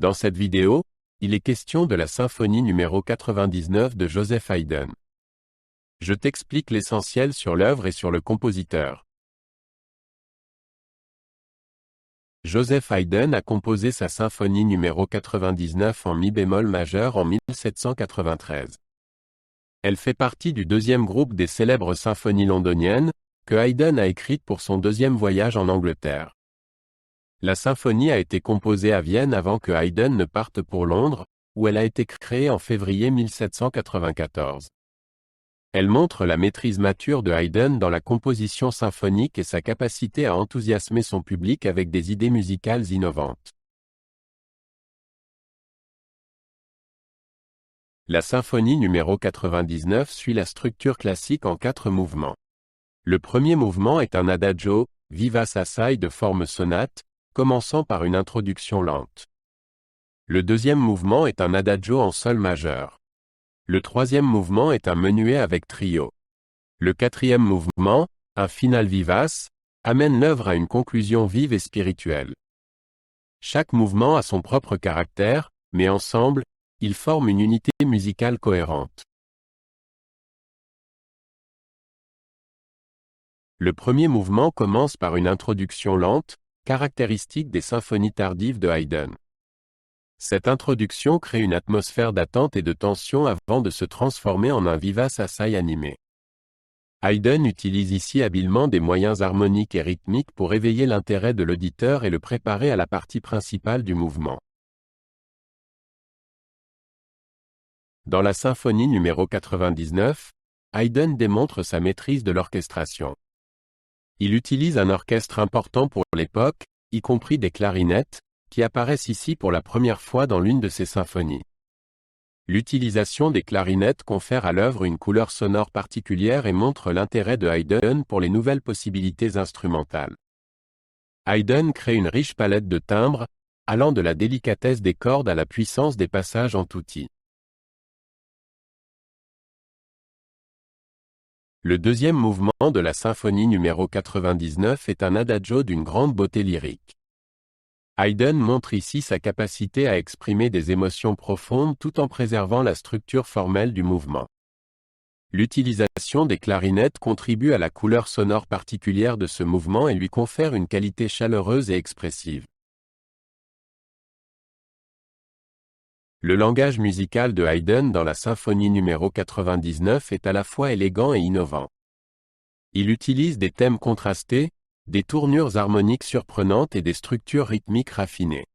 Dans cette vidéo, il est question de la symphonie numéro 99 de Joseph Haydn. Je t'explique l'essentiel sur l'œuvre et sur le compositeur. Joseph Haydn a composé sa symphonie numéro 99 en mi bémol majeur en 1793. Elle fait partie du deuxième groupe des célèbres symphonies londoniennes, que Haydn a écrites pour son deuxième voyage en Angleterre. La symphonie a été composée à Vienne avant que Haydn ne parte pour Londres, où elle a été créée en février 1794. Elle montre la maîtrise mature de Haydn dans la composition symphonique et sa capacité à enthousiasmer son public avec des idées musicales innovantes. La symphonie numéro 99 suit la structure classique en 4 mouvements. Le premier mouvement est un adagio, vivace assai de forme sonate, commençant par une introduction lente. Le deuxième mouvement est un adagio en sol majeur. Le troisième mouvement est un menuet avec trio. Le quatrième mouvement, un finale vivace, amène l'œuvre à une conclusion vive et spirituelle. Chaque mouvement a son propre caractère, mais ensemble, ils forment une unité musicale cohérente. Le premier mouvement commence par une introduction lente, caractéristique des symphonies tardives de Haydn. Cette introduction crée une atmosphère d'attente et de tension avant de se transformer en un vivace assai animé. Haydn utilise ici habilement des moyens harmoniques et rythmiques pour éveiller l'intérêt de l'auditeur et le préparer à la partie principale du mouvement. Dans la symphonie numéro 99, Haydn démontre sa maîtrise de l'orchestration. Il utilise un orchestre important pour l'époque, y compris des clarinettes, qui apparaissent ici pour la première fois dans l'une de ses symphonies. L'utilisation des clarinettes confère à l'œuvre une couleur sonore particulière et montre l'intérêt de Haydn pour les nouvelles possibilités instrumentales. Haydn crée une riche palette de timbres, allant de la délicatesse des cordes à la puissance des passages en tutti. Le deuxième mouvement de la symphonie numéro 99 est un adagio d'une grande beauté lyrique. Haydn montre ici sa capacité à exprimer des émotions profondes tout en préservant la structure formelle du mouvement. L'utilisation des clarinettes contribue à la couleur sonore particulière de ce mouvement et lui confère une qualité chaleureuse et expressive. Le langage musical de Haydn dans la symphonie numéro 99 est à la fois élégant et innovant. Il utilise des thèmes contrastés, des tournures harmoniques surprenantes et des structures rythmiques raffinées.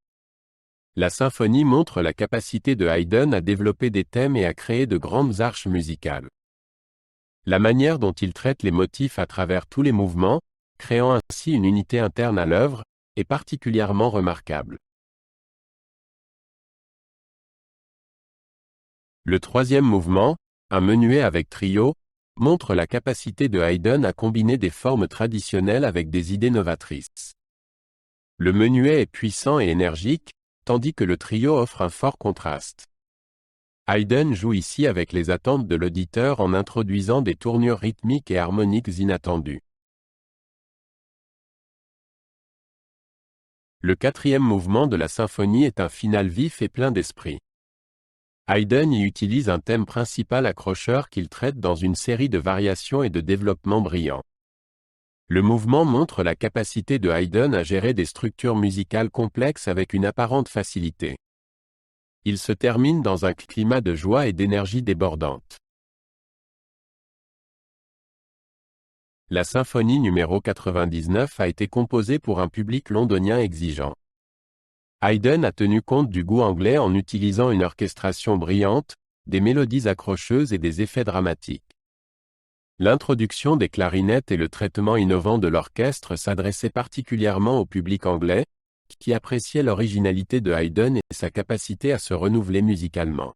La symphonie montre la capacité de Haydn à développer des thèmes et à créer de grandes arches musicales. La manière dont il traite les motifs à travers tous les mouvements, créant ainsi une unité interne à l'œuvre, est particulièrement remarquable. Le troisième mouvement, un menuet avec trio, montre la capacité de Haydn à combiner des formes traditionnelles avec des idées novatrices. Le menuet est puissant et énergique, tandis que le trio offre un fort contraste. Haydn joue ici avec les attentes de l'auditeur en introduisant des tournures rythmiques et harmoniques inattendues. Le quatrième mouvement de la symphonie est un finale vif et plein d'esprit. Haydn y utilise un thème principal accrocheur qu'il traite dans une série de variations et de développements brillants. Le mouvement montre la capacité de Haydn à gérer des structures musicales complexes avec une apparente facilité. Il se termine dans un climat de joie et d'énergie débordante. La symphonie numéro 99 a été composée pour un public londonien exigeant. Haydn a tenu compte du goût anglais en utilisant une orchestration brillante, des mélodies accrocheuses et des effets dramatiques. L'introduction des clarinettes et le traitement innovant de l'orchestre s'adressaient particulièrement au public anglais, qui appréciait l'originalité de Haydn et sa capacité à se renouveler musicalement.